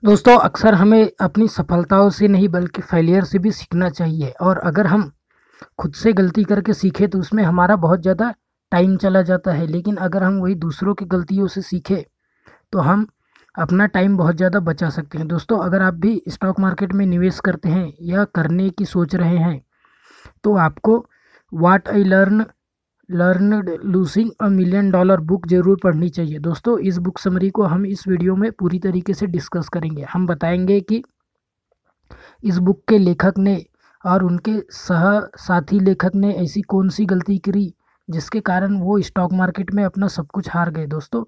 दोस्तों अक्सर हमें अपनी सफलताओं से नहीं बल्कि फेलियर से भी सीखना चाहिए। और अगर हम खुद से गलती करके सीखें तो उसमें हमारा बहुत ज़्यादा टाइम चला जाता है, लेकिन अगर हम वही दूसरों की गलतियों से सीखें तो हम अपना टाइम बहुत ज़्यादा बचा सकते हैं। दोस्तों अगर आप भी स्टॉक मार्केट में निवेश करते हैं या करने की सोच रहे हैं तो आपको what I learned losing a million dollar book जरूर पढ़नी चाहिए। दोस्तों इस बुक समरी को हम इस वीडियो में पूरी तरीके से डिस्कस करेंगे। हम बताएंगे कि इस बुक के लेखक ने और उनके सह साथी लेखक ने ऐसी कौन सी गलती करी जिसके कारण वो स्टॉक मार्केट में अपना सब कुछ हार गए। दोस्तों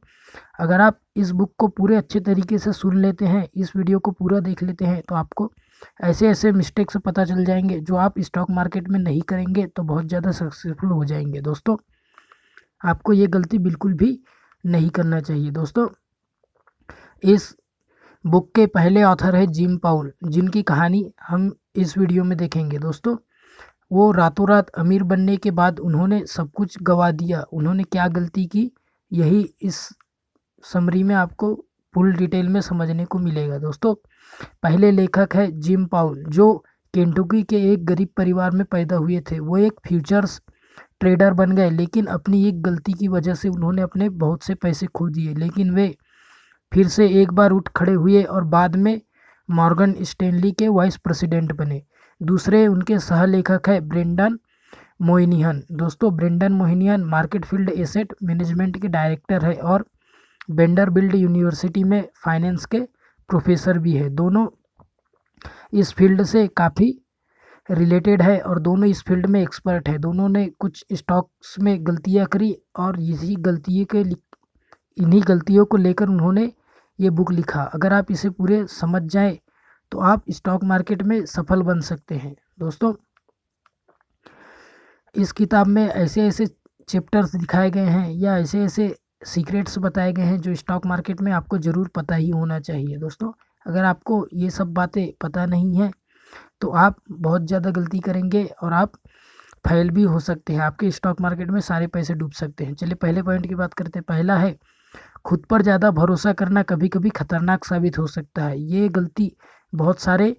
अगर आप इस बुक को पूरे अच्छे तरीके से सुन लेते हैं, इस वीडियो को पूरा देख लेते हैं, तो आपको ऐसे ऐसे मिस्टेक्स पता चल जाएंगे जो आप स्टॉक मार्केट में नहीं करेंगे तो बहुत ज़्यादा सक्सेसफुल हो जाएंगे। दोस्तों आपको ये गलती बिल्कुल भी नहीं करना चाहिए। दोस्तों इस बुक के पहले ऑथर है जिम पाउल, जिनकी कहानी हम इस वीडियो में देखेंगे। दोस्तों वो रातों रात अमीर बनने के बाद उन्होंने सब कुछ गवा दिया। उन्होंने क्या गलती की, यही इस समरी में आपको फुल डिटेल में समझने को मिलेगा। दोस्तों पहले लेखक है जिम पाउल, जो केंटुकी के एक गरीब परिवार में पैदा हुए थे। वो एक फ्यूचर्स ट्रेडर बन गए, लेकिन अपनी एक गलती की वजह से उन्होंने अपने बहुत से पैसे खो दिए। लेकिन वे फिर से एक बार उठ खड़े हुए और बाद में मॉर्गन स्टैनली के वाइस प्रेसिडेंट बने। दूसरे उनके सह लेखक है ब्रेंडन मोइनिहन। दोस्तों Brendan Moynihan market field asset management के डायरेक्टर है और वेंडरबिल्ट यूनिवर्सिटी में फाइनेंस के प्रोफेसर भी है। दोनों इस फील्ड से काफ़ी रिलेटेड है और दोनों इस फील्ड में एक्सपर्ट है। दोनों ने कुछ स्टॉक्स में गलतियां करी और इन्हीं गलतियों को लेकर उन्होंने ये बुक लिखा। अगर आप इसे पूरे समझ जाएं तो आप स्टॉक मार्केट में सफल बन सकते हैं। दोस्तों इस किताब में ऐसे ऐसे चैप्टर्स दिखाए गए हैं या ऐसे ऐसे सीक्रेट्स बताए गए हैं जो स्टॉक मार्केट में आपको ज़रूर पता ही होना चाहिए। दोस्तों अगर आपको ये सब बातें पता नहीं हैं तो आप बहुत ज़्यादा गलती करेंगे और आप फेल भी हो सकते हैं। आपके स्टॉक मार्केट में सारे पैसे डूब सकते हैं। चलिए पहले पॉइंट की बात करते हैं। पहला है खुद पर ज़्यादा भरोसा करना कभी कभी खतरनाक साबित हो सकता है। ये गलती बहुत सारे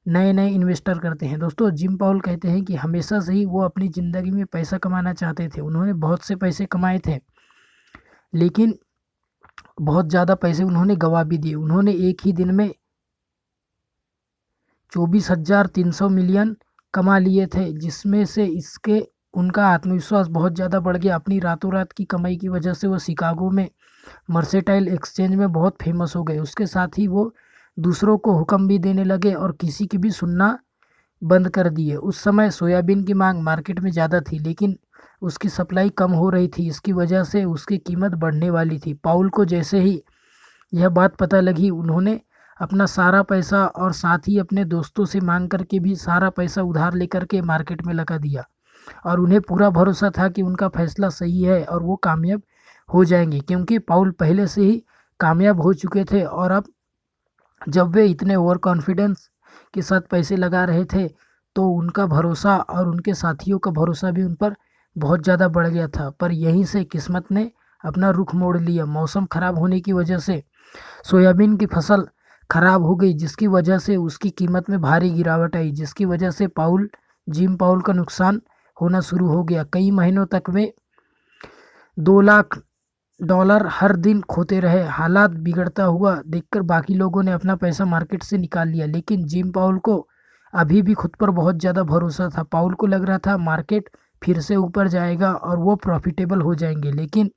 नए नए इन्वेस्टर करते हैं। दोस्तों जिम पॉल कहते हैं कि हमेशा से ही वो अपनी ज़िंदगी में पैसा कमाना चाहते थे। उन्होंने बहुत से पैसे कमाए थे, लेकिन बहुत ज़्यादा पैसे उन्होंने गवा भी दिए। उन्होंने एक ही दिन में 24,300 मिलियन कमा लिए थे, जिसमें से इसके उनका आत्मविश्वास बहुत ज़्यादा बढ़ गया। अपनी रातों रात की कमाई की वजह से वो शिकागो में मर्सेटाइल एक्सचेंज में बहुत फेमस हो गए। उसके साथ ही वो दूसरों को हुक्म भी देने लगे और किसी की भी सुनना बंद कर दिए। उस समय सोयाबीन की मांग मार्केट में ज़्यादा थी, लेकिन उसकी सप्लाई कम हो रही थी। इसकी वजह से उसकी कीमत बढ़ने वाली थी। पाउल को जैसे ही यह बात पता लगी, उन्होंने अपना सारा पैसा और साथ ही अपने दोस्तों से मांग करके भी सारा पैसा उधार लेकर के मार्केट में लगा दिया। और उन्हें पूरा भरोसा था कि उनका फैसला सही है और वो कामयाब हो जाएंगे, क्योंकि पाउल पहले से ही कामयाब हो चुके थे। और अब जब वे इतने ओवर कॉन्फिडेंस के साथ पैसे लगा रहे थे तो उनका भरोसा और उनके साथियों का भरोसा भी उन पर बहुत ज़्यादा बढ़ गया था। पर यहीं से किस्मत ने अपना रुख मोड़ लिया। मौसम खराब होने की वजह से सोयाबीन की फसल खराब हो गई, जिसकी वजह से उसकी कीमत में भारी गिरावट आई, जिसकी वजह से जिम पाउल का नुकसान होना शुरू हो गया। कई महीनों तक वे 2 लाख डॉलर हर दिन खोते रहे। हालात बिगड़ता हुआ देखकर बाकी लोगों ने अपना पैसा मार्केट से निकाल लिया, लेकिन जिम पाउल को अभी भी खुद पर बहुत ज़्यादा भरोसा था। पाउल को लग रहा था मार्केट फिर से ऊपर जाएगा और वो प्रॉफिटेबल हो जाएंगे, लेकिन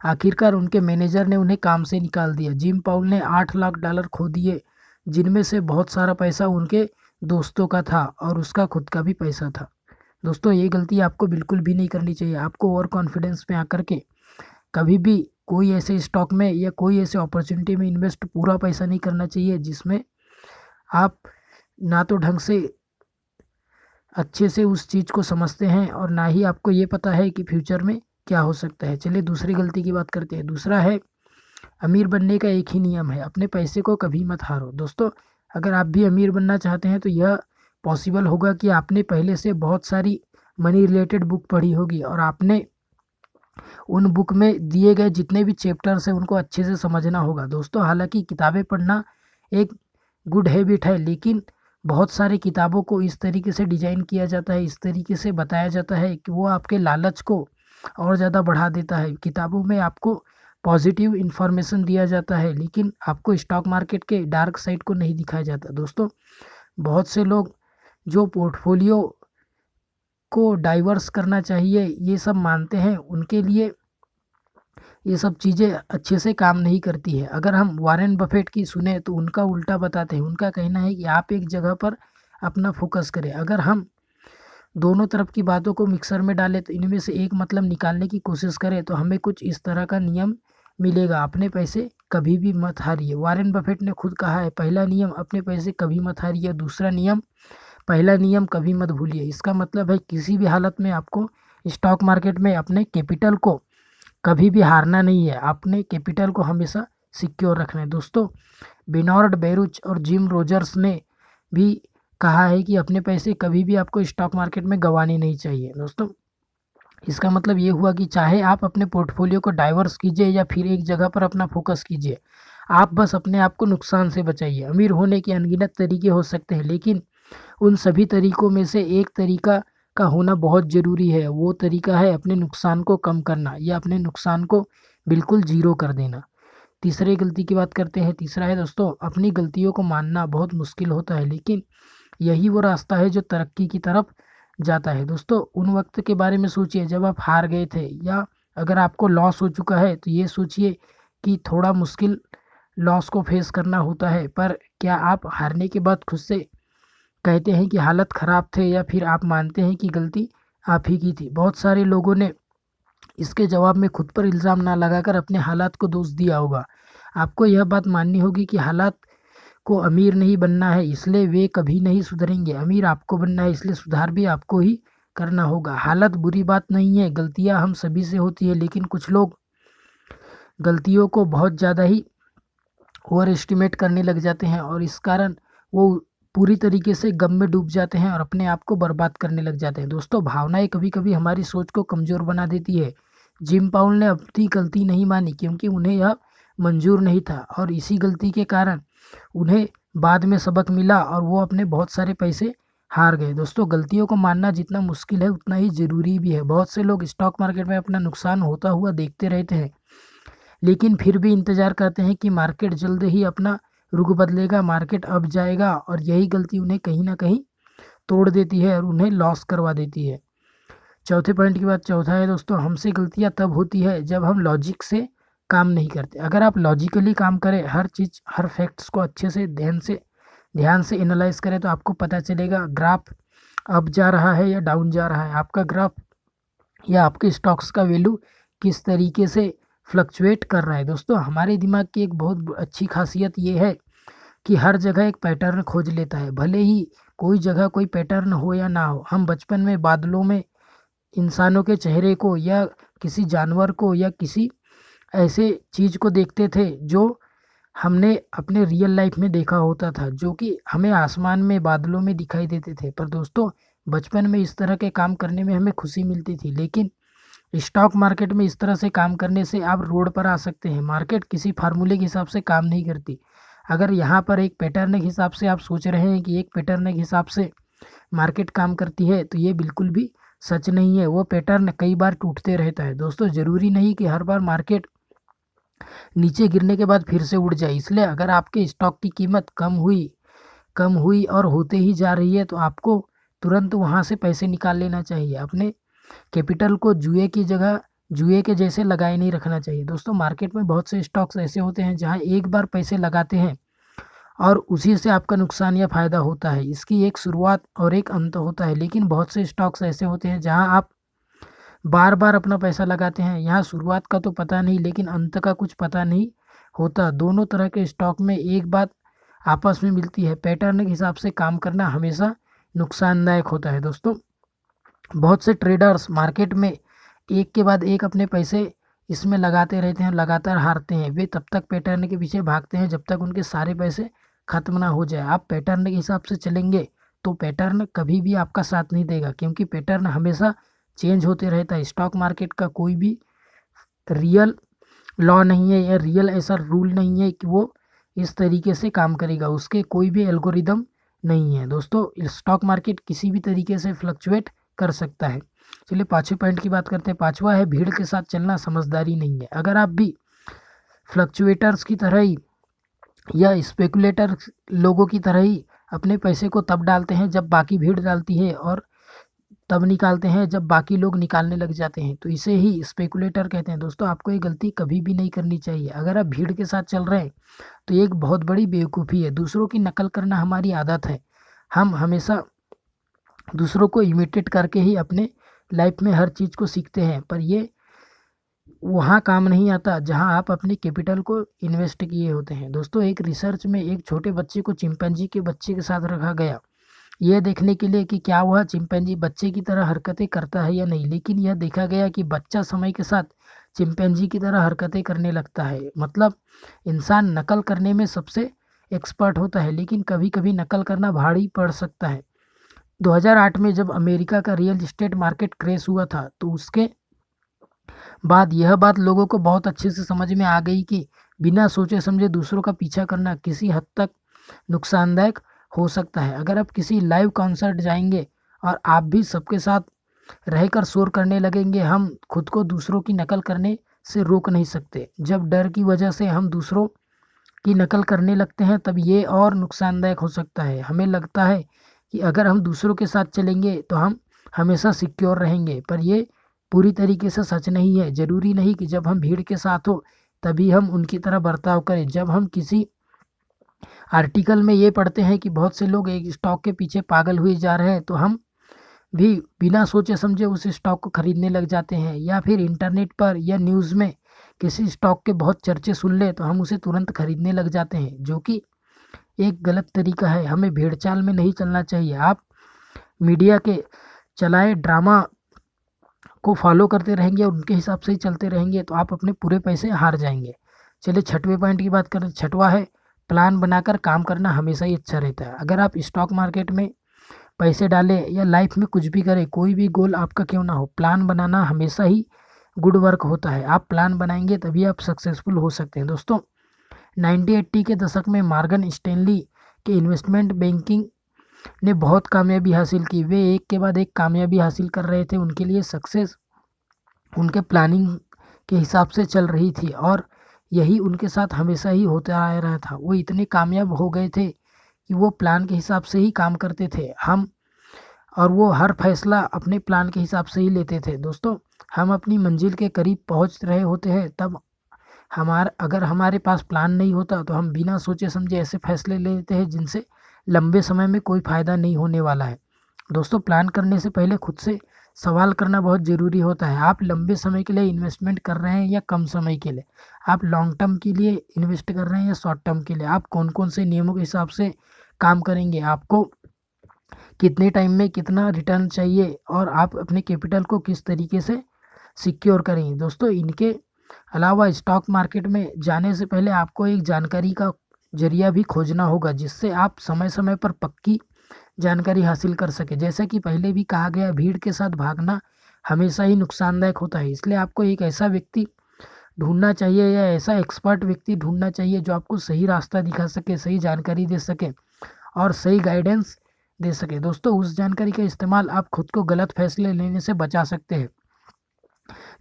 आखिरकार उनके मैनेजर ने उन्हें काम से निकाल दिया। जिम पाउल ने 8 लाख डॉलर खो दिए, जिनमें से बहुत सारा पैसा उनके दोस्तों का था और उसका खुद का भी पैसा था। दोस्तों ये गलती आपको बिल्कुल भी नहीं करनी चाहिए। आपको ओवर कॉन्फिडेंस में आकर के कभी भी कोई ऐसे स्टॉक में या कोई ऐसे अपॉर्चुनिटी में इन्वेस्ट पूरा पैसा नहीं करना चाहिए जिसमें आप ना तो ढंग से अच्छे से उस चीज़ को समझते हैं और ना ही आपको ये पता है कि फ्यूचर में क्या हो सकता है। चलिए दूसरी गलती की बात करते हैं। दूसरा है अमीर बनने का एक ही नियम है, अपने पैसे को कभी मत हारो। दोस्तों अगर आप भी अमीर बनना चाहते हैं तो यह पॉसिबल होगा कि आपने पहले से बहुत सारी मनी रिलेटेड बुक पढ़ी होगी और आपने उन बुक में दिए गए जितने भी चैप्टर्स हैं उनको अच्छे से समझना होगा दोस्तों। हालांकि किताबें पढ़ना एक गुड हैबिट है, लेकिन बहुत सारी किताबों को इस तरीके से डिज़ाइन किया जाता है, इस तरीके से बताया जाता है कि वो आपके लालच को और ज़्यादा बढ़ा देता है। किताबों में आपको पॉजिटिव इन्फॉर्मेशन दिया जाता है, लेकिन आपको स्टॉक मार्केट के डार्क साइड को नहीं दिखाया जाता दोस्तों। बहुत से लोग जो पोर्टफोलियो को डाइवर्स करना चाहिए ये सब मानते हैं, उनके लिए ये सब चीज़ें अच्छे से काम नहीं करती है। अगर हम वॉरेन बफेट की सुने तो उनका उल्टा बताते हैं। उनका कहना है कि आप एक जगह पर अपना फोकस करें। अगर हम दोनों तरफ की बातों को मिक्सर में डालें तो इनमें से एक मतलब निकालने की कोशिश करें तो हमें कुछ इस तरह का नियम मिलेगा। अपने पैसे कभी भी मत हारिए। वॉरेन बफेट ने खुद कहा है, पहला नियम अपने पैसे कभी मत हारिए, दूसरा नियम पहला नियम कभी मत भूलिए। इसका मतलब है किसी भी हालत में आपको स्टॉक मार्केट में अपने कैपिटल को कभी भी हारना नहीं है। अपने कैपिटल को हमेशा सिक्योर रखना है दोस्तों। बेनॉर्ड बेरुच और जिम रोजर्स ने भी कहा है कि अपने पैसे कभी भी आपको स्टॉक मार्केट में गंवाने नहीं चाहिए दोस्तों। इसका मतलब ये हुआ कि चाहे आप अपने पोर्टफोलियो को डाइवर्स कीजिए या फिर एक जगह पर अपना फोकस कीजिए, आप बस अपने आप को नुकसान से बचाइए। अमीर होने के अनगिनत तरीके हो सकते हैं, लेकिन उन सभी तरीकों में से एक तरीका का होना बहुत ज़रूरी है। वो तरीका है अपने नुकसान को कम करना या अपने नुकसान को बिल्कुल ज़ीरो कर देना। तीसरे गलती की बात करते हैं। तीसरा है दोस्तों, अपनी गलतियों को मानना बहुत मुश्किल होता है, लेकिन यही वो रास्ता है जो तरक्की की तरफ जाता है दोस्तों। उन वक्त के बारे में सोचिए जब आप हार गए थे, या अगर आपको लॉस हो चुका है तो ये सोचिए कि थोड़ा मुश्किल लॉस को फेस करना होता है, पर क्या आप हारने के बाद खुद से कहते हैं कि हालत ख़राब थे, या फिर आप मानते हैं कि गलती आप ही की थी? बहुत सारे लोगों ने इसके जवाब में खुद पर इल्ज़ाम ना लगाकर अपने हालात को दोष दिया होगा। आपको यह बात माननी होगी कि हालात को अमीर नहीं बनना है इसलिए वे कभी नहीं सुधरेंगे, अमीर आपको बनना है इसलिए सुधार भी आपको ही करना होगा। हालत बुरी बात नहीं है, गलतियां हम सभी से होती है, लेकिन कुछ लोग गलतियों को बहुत ज़्यादा ही ओवर एस्टिमेट करने लग जाते हैं और इस कारण वो पूरी तरीके से गम में डूब जाते हैं और अपने आप को बर्बाद करने लग जाते हैं दोस्तों। भावनाएं कभी कभी हमारी सोच को कमज़ोर बना देती है। जिम पाउल ने अपनी गलती नहीं मानी क्योंकि उन्हें यह मंजूर नहीं था, और इसी गलती के कारण उन्हें बाद में सबक मिला और वो अपने बहुत सारे पैसे हार गए दोस्तों। गलतियों को मानना जितना मुश्किल है उतना ही ज़रूरी भी है। बहुत से लोग स्टॉक मार्केट में अपना नुकसान होता हुआ देखते रहते हैं, लेकिन फिर भी इंतज़ार करते हैं कि मार्केट जल्द ही अपना रुख बदलेगा, मार्केट अब जाएगा, और यही गलती उन्हें कहीं ना कहीं तोड़ देती है और उन्हें लॉस करवा देती है। चौथे पॉइंट की बात चौथा है दोस्तों, हमसे गलतियां तब होती है जब हम लॉजिक से काम नहीं करते। अगर आप लॉजिकली काम करें, हर चीज़ हर फैक्ट्स को अच्छे से ध्यान से एनालाइज करें, तो आपको पता चलेगा ग्राफ अप जा रहा है या डाउन जा रहा है। आपका ग्राफ या आपके स्टॉक्स का वैल्यू किस तरीके से फ्लक्चुएट कर रहा है दोस्तों। हमारे दिमाग की एक बहुत अच्छी खासियत ये है कि हर जगह एक पैटर्न खोज लेता है, भले ही कोई जगह कोई पैटर्न हो या ना हो। हम बचपन में बादलों में इंसानों के चेहरे को या किसी जानवर को या किसी ऐसे चीज़ को देखते थे जो हमने अपने रियल लाइफ में देखा होता था, जो कि हमें आसमान में बादलों में दिखाई देते थे। पर दोस्तों, बचपन में इस तरह के काम करने में हमें खुशी मिलती थी, लेकिन स्टॉक मार्केट में इस तरह से काम करने से आप रोड पर आ सकते हैं। मार्केट किसी फार्मूले के हिसाब से काम नहीं करती। अगर यहाँ पर एक पैटर्न के हिसाब से आप सोच रहे हैं कि एक पैटर्न के हिसाब से मार्केट काम करती है, तो ये बिल्कुल भी सच नहीं है। वो पैटर्न कई बार टूटते रहता है दोस्तों। ज़रूरी नहीं कि हर बार मार्केट नीचे गिरने के बाद फिर से उड़ जाए। इसलिए अगर आपके स्टॉक की कीमत कम हुई और होते ही जा रही है, तो आपको तुरंत वहाँ से पैसे निकाल लेना चाहिए। अपने कैपिटल को जुए के जैसे लगाए नहीं रखना चाहिए दोस्तों। मार्केट में बहुत से स्टॉक्स ऐसे होते हैं जहां एक बार पैसे लगाते हैं और उसी से आपका नुकसान या फ़ायदा होता है। इसकी एक शुरुआत और एक अंत होता है, लेकिन बहुत से स्टॉक्स ऐसे होते हैं जहां आप बार बार अपना पैसा लगाते हैं। यहाँ शुरुआत का तो पता नहीं, लेकिन अंत का कुछ पता नहीं होता। दोनों तरह के स्टॉक में एक बात आपस में मिलती है, पैटर्न के हिसाब से काम करना हमेशा नुकसानदायक होता है दोस्तों। बहुत से ट्रेडर्स मार्केट में एक के बाद एक अपने पैसे इसमें लगाते रहते हैं, लगातार हारते हैं। वे तब तक पैटर्न के पीछे भागते हैं जब तक उनके सारे पैसे खत्म ना हो जाए। आप पैटर्न के हिसाब से चलेंगे तो पैटर्न कभी भी आपका साथ नहीं देगा, क्योंकि पैटर्न हमेशा चेंज होते रहता है। स्टॉक मार्केट का कोई भी रियल लॉ नहीं है या रियल ऐसा रूल नहीं है कि वो इस तरीके से काम करेगा, उसके कोई भी एल्गोरिदम नहीं है। दोस्तों स्टॉक मार्केट किसी भी तरीके से फ्लक्चुएट कर सकता है। चलिए पाँचवें पॉइंट की बात करते हैं। पाँचवा है भीड़ के साथ चलना समझदारी नहीं है। अगर आप भी फ्लक्चुएटर्स की तरह ही या स्पेकुलेटर लोगों की तरह ही अपने पैसे को तब डालते हैं जब बाकी भीड़ डालती है और तब निकालते हैं जब बाकी लोग निकालने लग जाते हैं, तो इसे ही स्पेकुलेटर कहते हैं। दोस्तों आपको ये गलती कभी भी नहीं करनी चाहिए। अगर आप भीड़ के साथ चल रहे हैं तो ये एक बहुत बड़ी बेवकूफ़ी है। दूसरों की नकल करना हमारी आदत है। हम हमेशा दूसरों को इमिटेट करके ही अपने लाइफ में हर चीज़ को सीखते हैं, पर ये वहाँ काम नहीं आता जहाँ आप अपने कैपिटल को इन्वेस्ट किए होते हैं। दोस्तों एक रिसर्च में एक छोटे बच्चे को चिंपैंजी के बच्चे के साथ रखा गया, यह देखने के लिए कि क्या वह चिंपैंजी बच्चे की तरह हरकतें करता है या नहीं। लेकिन यह देखा गया कि बच्चा समय के साथ चिंपैंजी की तरह हरकतें करने लगता है। मतलब इंसान नकल करने में सबसे एक्सपर्ट होता है, लेकिन कभी कभी नकल करना भारी पड़ सकता है। 2008 में जब अमेरिका का रियल एस्टेट मार्केट क्रैश हुआ था, तो उसके बाद यह बात लोगों को बहुत अच्छे से समझ में आ गई कि बिना सोचे समझे दूसरों का पीछा करना किसी हद तक नुकसानदायक हो सकता है। अगर आप किसी लाइव कॉन्सर्ट जाएंगे और आप भी सबके साथ रहकर शोर करने लगेंगे, हम खुद को दूसरों की नकल करने से रोक नहीं सकते। जब डर की वजह से हम दूसरों की नकल करने लगते हैं तब ये और नुकसानदायक हो सकता है। हमें लगता है कि अगर हम दूसरों के साथ चलेंगे तो हम हमेशा सिक्योर रहेंगे, पर ये पूरी तरीके से सच नहीं है। ज़रूरी नहीं कि जब हम भीड़ के साथ हो तभी हम उनकी तरह बर्ताव करें। जब हम किसी आर्टिकल में ये पढ़ते हैं कि बहुत से लोग एक स्टॉक के पीछे पागल हुए जा रहे हैं, तो हम भी बिना सोचे समझे उस स्टॉक को खरीदने लग जाते हैं। या फिर इंटरनेट पर या न्यूज़ में किसी स्टॉक के बहुत चर्चे सुन ले तो हम उसे तुरंत खरीदने लग जाते हैं, जो कि एक गलत तरीका है। हमें भेड़ चाल में नहीं चलना चाहिए। आप मीडिया के चलाए ड्रामा को फॉलो करते रहेंगे और उनके हिसाब से ही चलते रहेंगे तो आप अपने पूरे पैसे हार जाएंगे। चलिए छठवें पॉइंट की बात करें। छठवा है प्लान बनाकर काम करना हमेशा ही अच्छा रहता है। अगर आप स्टॉक मार्केट में पैसे डालें या लाइफ में कुछ भी करें, कोई भी गोल आपका क्यों ना हो, प्लान बनाना हमेशा ही गुड वर्क होता है। आप प्लान बनाएंगे तभी आप सक्सेसफुल हो सकते हैं। दोस्तों 1980 के दशक में मॉर्गन स्टैनली के इन्वेस्टमेंट बैंकिंग ने बहुत कामयाबी हासिल की। वे एक के बाद एक कामयाबी हासिल कर रहे थे। उनके लिए सक्सेस उनके प्लानिंग के हिसाब से चल रही थी और यही उनके साथ हमेशा ही होता आ रहा था। वो इतने कामयाब हो गए थे कि वो प्लान के हिसाब से ही काम करते थे। और वो हर फैसला अपने प्लान के हिसाब से ही लेते थे। दोस्तों हम अपनी मंजिल के करीब पहुंच रहे होते हैं तब अगर हमारे पास प्लान नहीं होता तो हम बिना सोचे समझे ऐसे फैसले ले लेते हैं जिनसे लंबे समय में कोई फ़ायदा नहीं होने वाला है। दोस्तों प्लान करने से पहले खुद से सवाल करना बहुत ज़रूरी होता है। आप लंबे समय के लिए इन्वेस्टमेंट कर रहे हैं या कम समय के लिए? आप लॉन्ग टर्म के लिए इन्वेस्ट कर रहे हैं या शॉर्ट टर्म के लिए? आप कौन कौन से नियमों के हिसाब से काम करेंगे? आपको कितने टाइम में कितना रिटर्न चाहिए और आप अपने कैपिटल को किस तरीके से सिक्योर करेंगे? दोस्तों इनके अलावा स्टॉक मार्केट में जाने से पहले आपको एक जानकारी का जरिया भी खोजना होगा जिससे आप समय समय पर पक्की जानकारी हासिल कर सके। जैसा कि पहले भी कहा गया, भीड़ के साथ भागना हमेशा ही नुकसानदायक होता है। इसलिए आपको एक ऐसा व्यक्ति ढूंढना चाहिए या ऐसा एक्सपर्ट व्यक्ति ढूंढना चाहिए जो आपको सही रास्ता दिखा सके, सही जानकारी दे सके और सही गाइडेंस दे सके। दोस्तों उस जानकारी का इस्तेमाल आप खुद को गलत फैसले लेने से बचा सकते हैं।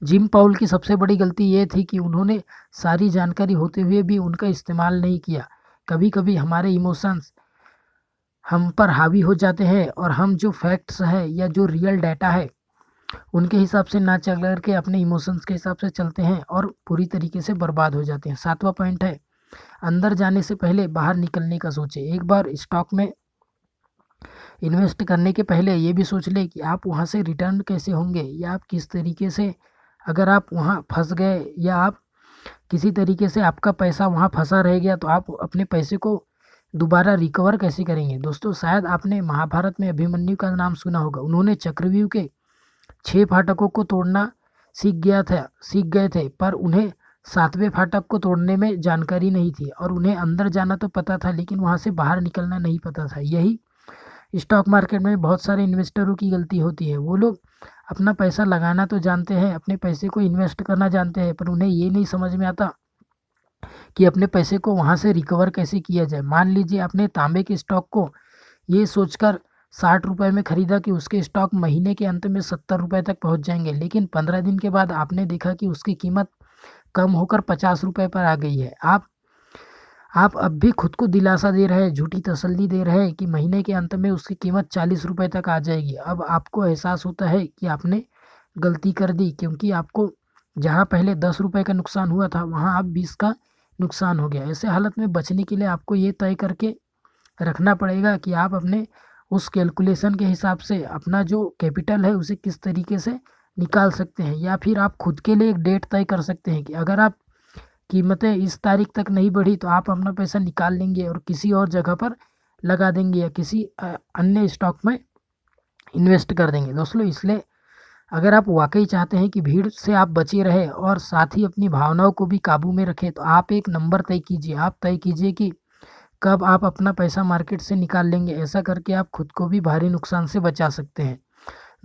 जिम पॉल की सबसे बड़ी गलती ये थी कि उन्होंने सारी जानकारी होते हुए भी उनका इस्तेमाल नहीं किया। कभी कभी हमारे इमोशंस हम पर हावी हो जाते हैं और हम जो फैक्ट्स है या जो रियल डाटा है उनके हिसाब से ना चल करके अपने इमोशंस के हिसाब से चलते हैं और पूरी तरीके से बर्बाद हो जाते हैं। सातवां पॉइंट है अंदर जाने से पहले बाहर निकलने का सोचें। एक बार स्टॉक में इन्वेस्ट करने के पहले ये भी सोच लें कि आप वहाँ से रिटर्न कैसे होंगे या आप किस तरीके से, अगर आप वहाँ फंस गए या आप किसी तरीके से आपका पैसा वहाँ फंसा रह गया तो आप अपने पैसे को दोबारा रिकवर कैसे करेंगे। दोस्तों शायद आपने महाभारत में अभिमन्यु का नाम सुना होगा। उन्होंने चक्रव्यूह के 6 फाटकों को तोड़ना सीख गए थे, पर उन्हें 7वें फाटक को तोड़ने में जानकारी नहीं थी और उन्हें अंदर जाना तो पता था लेकिन वहाँ से बाहर निकलना नहीं पता था। यही स्टॉक मार्केट में बहुत सारे इन्वेस्टरों की गलती होती है। वो लोग अपना पैसा लगाना तो जानते हैं, अपने पैसे को इन्वेस्ट करना जानते हैं, पर उन्हें ये नहीं समझ में आता कि अपने पैसे को वहाँ से रिकवर कैसे किया जाए। मान लीजिए आपने तांबे के स्टॉक को ये सोचकर 60 रुपये में ख़रीदा कि उसके स्टॉक महीने के अंत में 70 रुपये तक पहुँच जाएंगे, लेकिन 15 दिन के बाद आपने देखा कि उसकी कीमत कम होकर 50 रुपये पर आ गई है। आप अब भी खुद को दिलासा दे रहे हैं, झूठी तसल्ली दे रहे हैं कि महीने के अंत में उसकी कीमत 40 रुपये तक आ जाएगी। अब आपको एहसास होता है कि आपने गलती कर दी, क्योंकि आपको जहाँ पहले 10 रुपये का नुकसान हुआ था वहाँ अब 20 का नुकसान हो गया। ऐसे हालत में बचने के लिए आपको ये तय करके रखना पड़ेगा कि आप अपने उस कैलकुलेशन के हिसाब से अपना जो कैपिटल है उसे किस तरीके से निकाल सकते हैं, या फिर आप खुद के लिए एक डेट तय कर सकते हैं कि अगर आप कीमतें इस तारीख तक नहीं बढ़ी तो आप अपना पैसा निकाल लेंगे और किसी और जगह पर लगा देंगे या किसी अन्य स्टॉक में इन्वेस्ट कर देंगे। दोस्तों, इसलिए अगर आप वाकई चाहते हैं कि भीड़ से आप बचे रहे और साथ ही अपनी भावनाओं को भी काबू में रखें, तो आप एक नंबर तय कीजिए। आप तय कीजिए कि कब आप अपना पैसा मार्केट से निकाल लेंगे। ऐसा करके आप खुद को भी भारी नुकसान से बचा सकते हैं।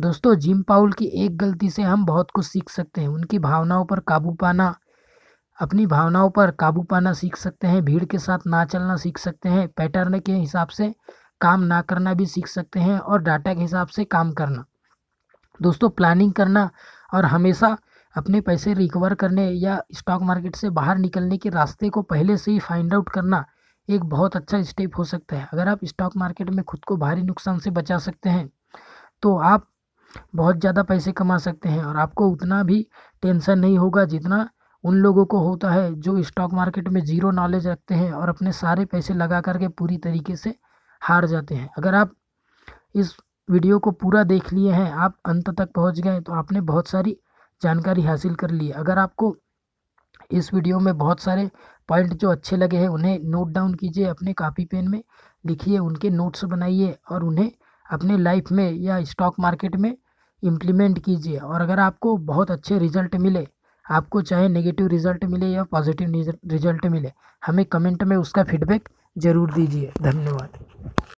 दोस्तों, जिम पाउल की एक गलती से हम बहुत कुछ सीख सकते हैं। उनकी भावनाओं पर काबू पाना, अपनी भावनाओं पर काबू पाना सीख सकते हैं, भीड़ के साथ ना चलना सीख सकते हैं, पैटर्न के हिसाब से काम ना करना भी सीख सकते हैं और डाटा के हिसाब से काम करना। दोस्तों, प्लानिंग करना और हमेशा अपने पैसे रिकवर करने या स्टॉक मार्केट से बाहर निकलने के रास्ते को पहले से ही फाइंड आउट करना एक बहुत अच्छा स्टेप हो सकता है। अगर आप स्टॉक मार्केट में खुद को भारी नुकसान से बचा सकते हैं तो आप बहुत ज़्यादा पैसे कमा सकते हैं और आपको उतना भी टेंशन नहीं होगा जितना उन लोगों को होता है जो स्टॉक मार्केट में ज़ीरो नॉलेज रखते हैं और अपने सारे पैसे लगा करके पूरी तरीके से हार जाते हैं। अगर आप इस वीडियो को पूरा देख लिए हैं, आप अंत तक पहुंच गए, तो आपने बहुत सारी जानकारी हासिल कर ली है। अगर आपको इस वीडियो में बहुत सारे पॉइंट जो अच्छे लगे हैं उन्हें नोट डाउन कीजिए, अपने कॉपी पेन में लिखिए, उनके नोट्स बनाइए और उन्हें अपने लाइफ में या स्टॉक मार्केट में इम्प्लीमेंट कीजिए। और अगर आपको बहुत अच्छे रिजल्ट मिले, आपको चाहे नेगेटिव रिजल्ट मिले या पॉजिटिव रिजल्ट मिले, हमें कमेंट में उसका फीडबैक ज़रूर दीजिए। धन्यवाद।